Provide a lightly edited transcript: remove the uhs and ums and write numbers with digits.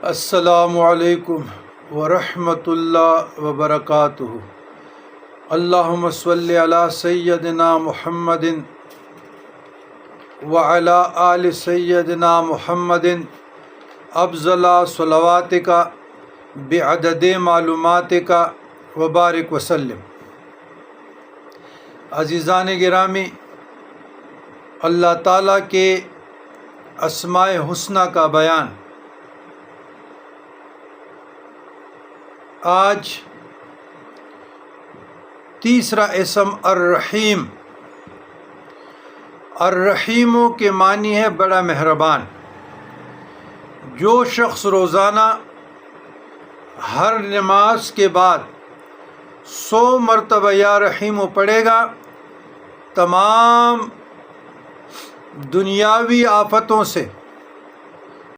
السلام علیکم ورحمۃ اللہ وبرکاتہ۔ اللہم صلی علی سیدنا محمد وعلی آل سیدنا محمد افضل صلواتک بعدد معلوماتک وبارک وسلم۔ عزیزان گرامی، اللہ تعالیٰ کے اسماء حسنہ کا بیان آج تیسرا اسم الرحیم۔ الرحیموں کے معنی ہے بڑا مہربان۔ جو شخص روزانہ ہر نماز کے بعد 100 مرتبہ یا رحیم پڑھے گا، تمام دنیاوی آفتوں سے